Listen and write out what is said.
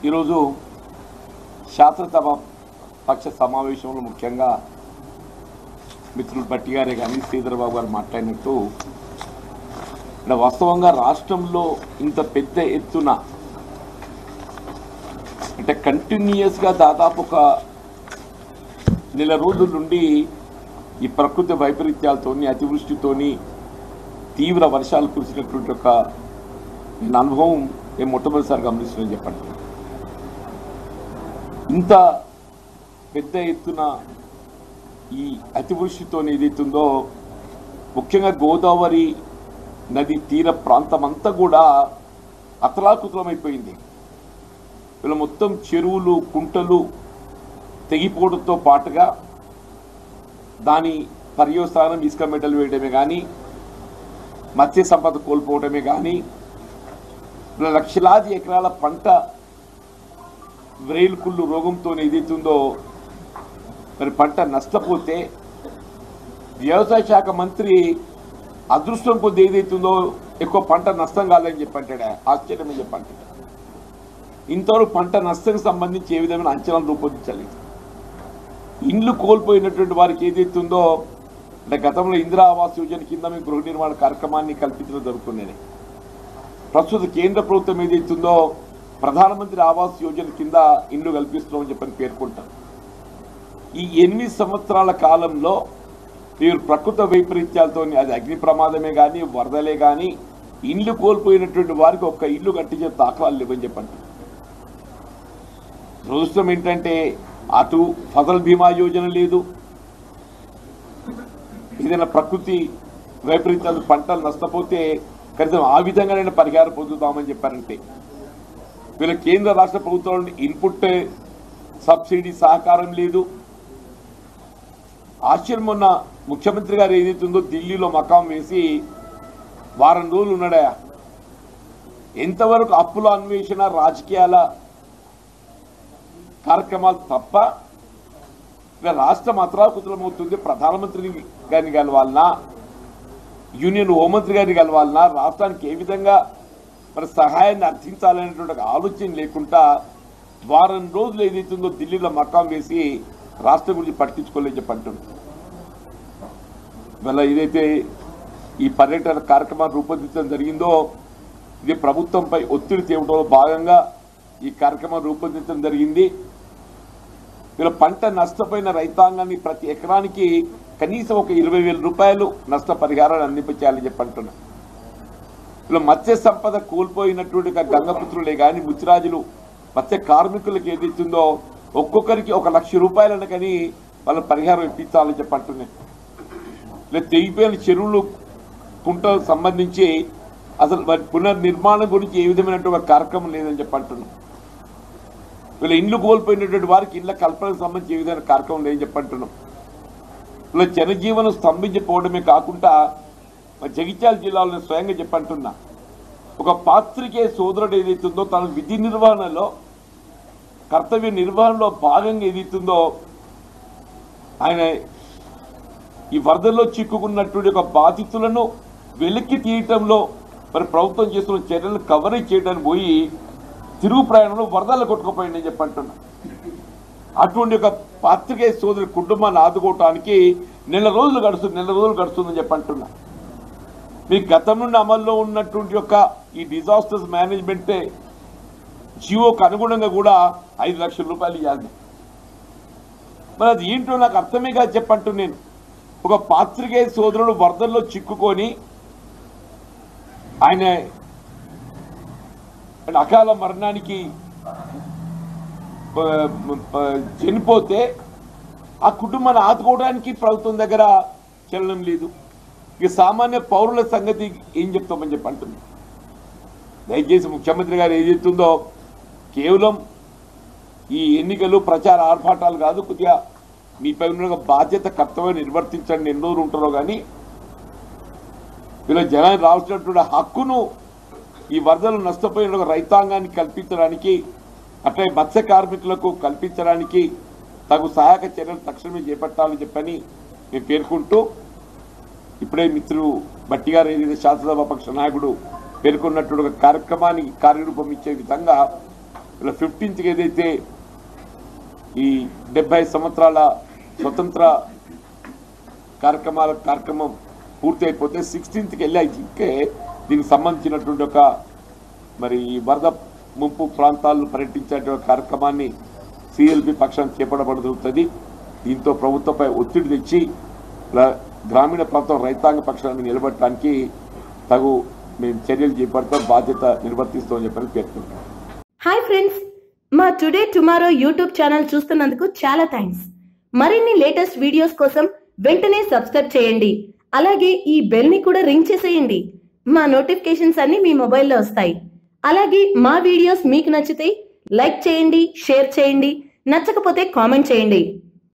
ఈరోజు శాసనసభ పక్ష సమావేశంలో ముఖ్యంగా మిత్రులు భట్టి గారే కానీ శ్రీధరబాబు గారు మాట్లాడినట్టు వాస్తవంగా రాష్ట్రంలో ఇంత పెద్ద ఎత్తున అంటే కంటిన్యూస్గా దాదాపు ఒక నెల రోజుల నుండి ఈ ప్రకృతి వైపరీత్యాలతోని అతివృష్టితోని తీవ్ర వర్షాలు కురిసినటువంటి ఒక అనుభవం మేము మొట్టమొదటిసారి గమనిస్తున్నాం. చెప్పండి, ఇంత పెద్ద ఎత్తున ఈ అతివృష్టితో ఏదైతుందో ముఖ్యంగా గోదావరి నది తీర ప్రాంతం అంతా కూడా అతలాకుతలమైపోయింది. వీళ్ళు మొత్తం చెరువులు కుంటలు తెగిపోవడంతో పాటుగా దాని పర్యవసానం ఇసుక మెడలు వేయడమే కానీ మత్స్య సంపద కోల్పోవడమే కానీ లక్షలాది ఎకరాల పంట వ్రేలుకుళ్ళు రోగంతో ఏదైతుందో మరి పంట నష్టపోతే వ్యవసాయ శాఖ మంత్రి అదృష్టం కొద్ది ఏదైతుందో ఎక్కువ పంట నష్టం కాదని చెప్పంటాడు. ఆశ్చర్యమని చెప్పంటాడు. ఇంతవరకు పంట నష్టం సంబంధించి ఏ విధమైన అంచనాలు రూపొందించాలి. ఇండ్లు కోల్పోయినటువంటి వారికి ఏదైతుందో అంటే గతంలో ఇందిరా ఆవాస్ యోజన కింద మేము గృహ నిర్మాణ కార్యక్రమాన్ని కల్పించడం జరుగుతుందని, ప్రస్తుత కేంద్ర ప్రభుత్వం ఏదైతుందో ప్రధానమంత్రి ఆవాస్ యోజన కింద ఇండ్లు కల్పిస్తున్నామని చెప్పని పేర్కొంటారు. ఈ 8 సంవత్సరాల కాలంలో మీరు ప్రకృతి వైపరీత్యాలతో అది అగ్ని ప్రమాదమే కానీ వరదలే కానీ ఇండ్లు కోల్పోయినటువంటి వారికి ఒక్క ఇల్లు కట్టించే దాఖలాలు లేవని చెప్పండి. దురదృష్టం ఏంటంటే అటు ఫసల్ బీమా యోజన లేదు, ఏదైనా ప్రకృతి వైపరీత్యాలు పంటలు నష్టపోతే కనీసం ఆ విధంగానైనా పరిహారం పొందుతామని చెప్పారంటే వీళ్ళ కేంద్ర రాష్ట్ర ప్రభుత్వం ఇన్పుట్ సబ్సిడీ సహకారం లేదు. ఆశ్చర్యం, మొన్న ముఖ్యమంత్రి గారు ఏదైతుందో ఢిల్లీలో మకాం వేసి వారం రోజులు ఉన్నాడా. ఎంతవరకు అప్పుల అన్వేషణ రాజకీయాల కార్యక్రమాలు తప్ప రాష్ట్రం అతలాకుతలమవుతుంది. ప్రధానమంత్రి గారిని కలవాలన్నా యూనియన్ హోంమంత్రి గారిని కలవాలన్నా రాష్ట్రానికి ఏ విధంగా మరి సహాయాన్ని అర్థించాలనేటువంటి ఆలోచన లేకుండా వారం రోజులు ఏదైతుందో ఢిల్లీలో మకాం వేసి రాష్ట్రం గురించి పట్టించుకోలేని చెప్పంటుంది. ఇవాళ ఏదైతే ఈ పర్యటన కార్యక్రమాన్ని రూపొందించడం జరిగిందో ఇది ప్రభుత్వంపై ఒత్తిడి తేవడంలో భాగంగా ఈ కార్యక్రమాన్ని రూపొందించడం జరిగింది. వీళ్ళ పంట నష్టపోయిన రైతాంగాన్ని ప్రతి ఎకరానికి కనీసం ఒక 20,000 రూపాయలు నష్టపరిహారాన్ని అందించాలని చెప్పంటున్నా. వీళ్ళు మత్స్య సంపద కోల్పోయినటువంటి గంగపుత్రులే కానీ ముచ్చిరాజులు మత్స్య కార్మికులకు ఏదైతుందో ఒక్కొక్కరికి 1,00,000 రూపాయలను కానీ వాళ్ళ పరిహారం ఇప్పించాలని చెప్పంటున్నాయి. లేదా తెగిపోయిన చెరువులు కుంటలకు సంబంధించి అసలు వారి పునర్నిర్మాణం గురించి ఏ విధమైనటువంటి కార్యక్రమం లేదని చెప్పంటున్నాం. వీళ్ళ ఇండ్లు కోల్పోయినటువంటి వారికి ఇళ్ల కల్పనకు సంబంధించి ఏ విధమైన కార్యక్రమం లేదని చెప్పంటున్నాం. వీళ్ళ జనజీవనం స్తంభించిపోవడమే కాకుండా జగిత్యాల జిల్లాలో స్వయంగా చెప్పంటున్నా ఒక పాత్రికేయ సోదరుడు ఏదైతుందో తన విధి నిర్వహణలో కర్తవ్య నిర్వహణలో భాగంగా ఏదైతుందో ఆయన ఈ వరదల్లో చిక్కుకున్నటువంటి ఒక బాధితులను వెలికి తీయటంలో మరి ప్రభుత్వం చేస్తున్న చర్యలను కవరేజ్ చేయడానికి పోయి తిరుగు ప్రయాణంలో వరదలు కొట్టుకుపోయిందని చెప్పంటున్నా. అటువంటి ఒక పాత్రికేయ సోదరి కుటుంబాన్ని ఆదుకోవటానికి నెల రోజులు గడుస్తుందని చెప్పంటున్నా. మీ గతం నుండి అమల్లో ఉన్నటువంటి యొక్క ఈ డిజాస్టర్స్ మేనేజ్మెంటే జియోకు అనుగుణంగా కూడా 5 లక్షల రూపాయలు ఇవ్వాలి. మరి అది ఏంటో నాకు అర్థమే కాదు చెప్పంటూ నేను ఒక పాత్రికేయ సోదరుడు వరదల్లో చిక్కుకొని ఆయన అకాల మరణానికి చనిపోతే ఆ కుటుంబాన్ని ఆదుకోవడానికి ప్రభుత్వం దగ్గర చలనం లేదు. ఇక సామాన్య పౌరుల సంగతి ఏం చెప్తామని చెప్పి అంటుంది. దయచేసి ముఖ్యమంత్రి గారు ఏది చెప్తుందో కేవలం ఈ ఎన్నికలు ప్రచార ఆర్భాటాలు కాదు, కొద్దిగా మీపై ఉన్న బాధ్యత కర్తవ్యం నిర్వర్తించండి. ఎన్ని రోజులు ఉంటారో కానీ వీళ్ళ జనాన్ని రావాల్సినటువంటి హక్కును ఈ వరదలు నష్టపోయిన రైతాంగాన్ని కల్పించడానికి అట్లే మత్స్య కార్మికులకు కల్పించడానికి తగు సహాయక చర్యలు తక్షణమే చేపట్టాలని చెప్పని మేము పేర్కొంటూ ఇప్పుడే మిత్రులు భట్టి గారు శాసనసభ పక్ష నాయకుడు పేర్కొన్నటువంటి కార్యక్రమానికి కార్యరూపం ఇచ్చే విధంగా ఇలా 15th ఏదైతే ఈ 70 సంవత్సరాల స్వతంత్ర కార్యక్రమం పూర్తి అయిపోతే 16th వెళ్ళాకే దీనికి సంబంధించినటువంటి ఒక మరి వరద ముంపు ప్రాంతాలను పర్యటించేటువంటి కార్యక్రమాన్ని సిఎల్పి పక్షాన్ని చేపట్టబడుతుంది. దీంతో ప్రభుత్వంపై ఒత్తిడి తెచ్చి గ్రామీణ ప్రాంతం రైతాంగ పక్షాన్ని నిలబెట్టడానికి తగు మేము చర్యలు చేపడతాం, బాధ్యత నిర్వర్తిస్తామని చెప్పని పేర్కొంటాం. హాయ్ ఫ్రెండ్స్, మా టుడే టుమారో యూట్యూబ్ ఛానల్ చూస్తున్నందుకు చాలా థ్యాంక్స్. మరిన్ని లేటెస్ట్ వీడియోస్ కోసం వెంటనే సబ్స్క్రైబ్ చేయండి. అలాగే ఈ బెల్ ని కూడా రింగ్ చేసేయండి. మా నోటిఫికేషన్స్ అన్ని మీ మొబైల్లో వస్తాయి. అలాగే మా వీడియోస్ మీకు నచ్చితే లైక్ చేయండి, షేర్ చేయండి, నచ్చకపోతే కామెంట్ చేయండి.